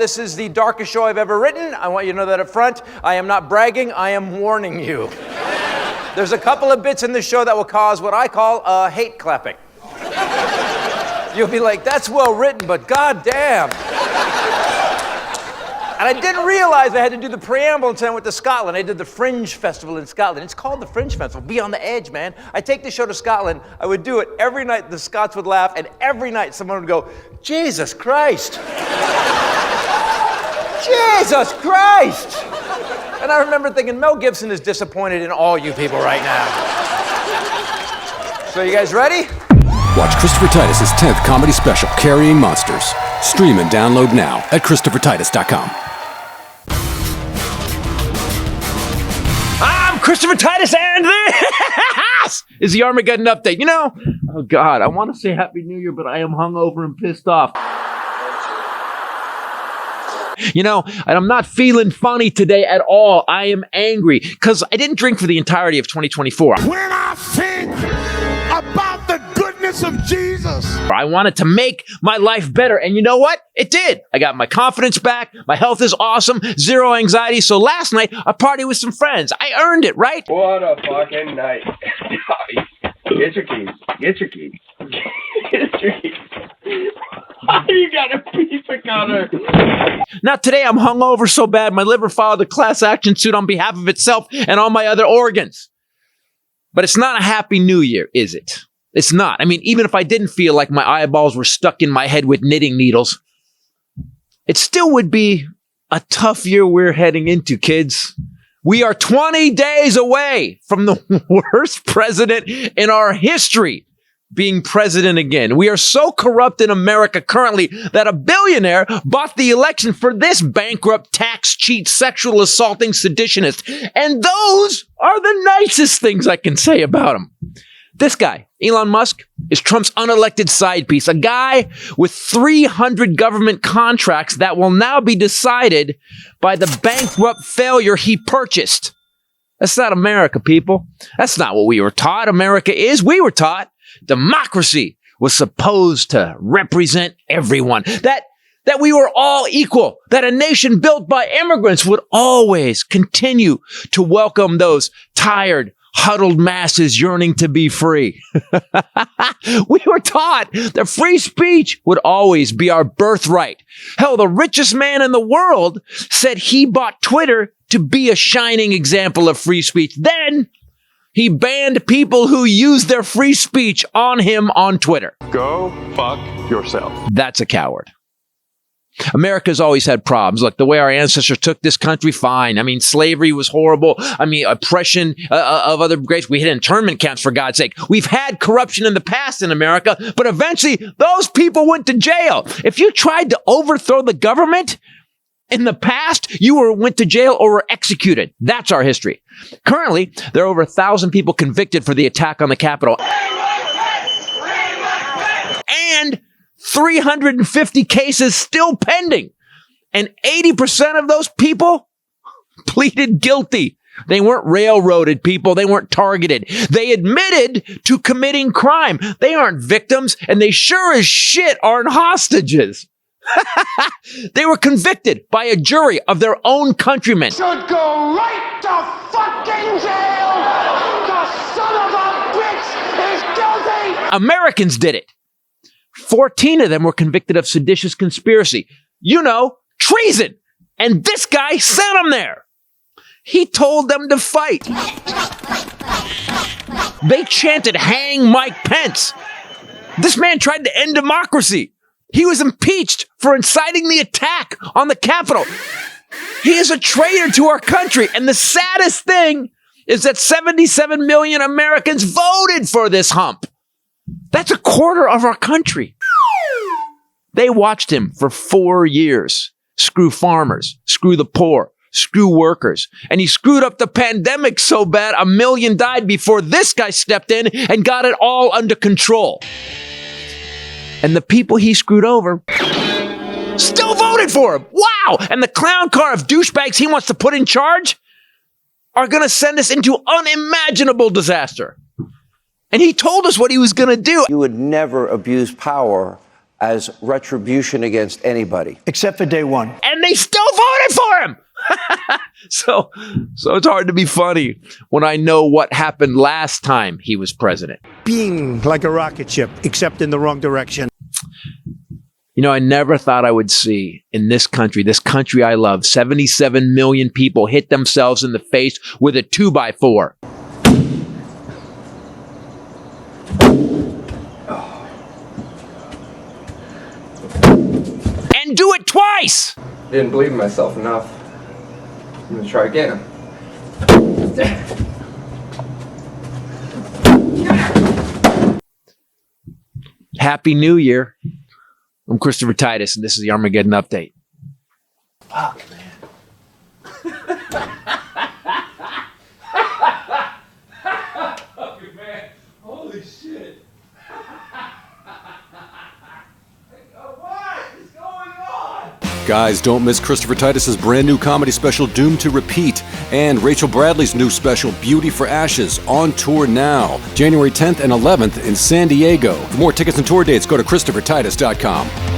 This is the darkest show I've ever written. I want you to know that up front. I am not bragging, I am warning you. There's a couple of bits in this show that will cause what I call hate clapping. You'll be like, that's well written, but goddamn. And I didn't realize I had to do the preamble until I went to Scotland. I did the Fringe Festival in Scotland. It's called the Fringe Festival. Be on the edge, man. I take the show to Scotland. I would do it every night. The Scots would laugh, and every night someone would go, Jesus Christ. Jesus Christ. And I remember thinking, Mel Gibson is disappointed in all you people right now. So you guys ready? Watch Christopher Titus' 10th comedy special, Carrying Monsters. Stream and download now at ChristopherTitus.com. I'm Christopher Titus, and this is the Armageddon update. You know, oh God, I want to say Happy New Year, but I am hungover and pissed off. You know, and I'm not feeling funny today at all. I am angry because I didn't drink for the entirety of 2024. When I think about the goodness of Jesus, I wanted to make my life better, and you know what? It did. I got my confidence back. My health is awesome. Zero anxiety. So last night, I partied with some friends. I earned it, right? What a fucking night. Get your keys. Get your keys. Get your keys. You got a piece of cutter. Now today I'm hungover so bad my liver filed a class action suit on behalf of itself and all my other organs. But it's not a happy new year, is it? It's not. I mean, even if I didn't feel like my eyeballs were stuck in my head with knitting needles, it still would be a tough year we're heading into, kids. We are 20 days away from the worst president in our history being president again. We are so corrupt in America currently that a billionaire bought the election for this bankrupt, tax cheat, sexual assaulting seditionist. And those are the nicest things I can say about him. This guy, Elon Musk, is Trump's unelected side piece, a guy with 300 government contracts that will now be decided by the bankrupt failure he purchased. That's not America, people. That's not what we were taught America is. We were taught democracy was supposed to represent everyone, that we were all equal, that a nation built by immigrants would always continue to welcome those tired, huddled masses yearning to be free. We were taught that free speech would always be our birthright. Hell, the richest man in the world said he bought Twitter to be a shining example of free speech. Then he banned people who used their free speech on him on Twitter. Go fuck yourself. That's a coward. America's always had problems. Look, the way our ancestors took this country, fine. I mean, slavery was horrible. I mean, oppression of other races. We had internment camps, for God's sake. We've had corruption in the past in America, but eventually those people went to jail. If you tried to overthrow the government in the past, you went to jail or were executed. That's our history. Currently, there are over 1,000 people convicted for the attack on the Capitol. And 350 cases still pending. And 80% of those people pleaded guilty. They weren't railroaded, people. They weren't targeted. They admitted to committing crime. They aren't victims, and they sure as shit aren't hostages. They were convicted by a jury of their own countrymen. should go right to fucking jail. The son of a bitch is guilty. Americans did it. 14 of them were convicted of seditious conspiracy. You know, treason. And this guy sent them there. He told them to fight. They chanted, "Hang Mike Pence." This man tried to end democracy. He was impeached for inciting the attack on the Capitol. He is a traitor to our country. And the saddest thing is that 77 million Americans voted for this hump. That's a quarter of our country. They watched him for 4 years. Screw farmers, screw the poor, screw workers. And he screwed up the pandemic so bad 1 million died before this guy stepped in and got it all under control. And the people he screwed over still voted for him. Wow! And the clown car of douchebags he wants to put in charge are going to send us into unimaginable disaster. And he told us what he was going to do. You would never abuse power as retribution against anybody. Except for day one. And they still voted for him. So it's hard to be funny when I know what happened last time he was president. Being like a rocket ship, except in the wrong direction. You know, I never thought I would see in this country I love, 77 million people hit themselves in the face with a 2x4. And do it twice! Didn't believe in myself enough. I'm gonna try again. Happy New Year. I'm Christopher Titus, and this is the Armageddon Update. Fuck, man. Fucking man. Holy shit. What is going on? Guys, don't miss Christopher Titus's brand new comedy special, Doomed to Repeat, and Rachel Bradley's new special, Beauty for Ashes, on tour now, January 10th and 11th in San Diego. For more tickets and tour dates, go to ChristopherTitus.com.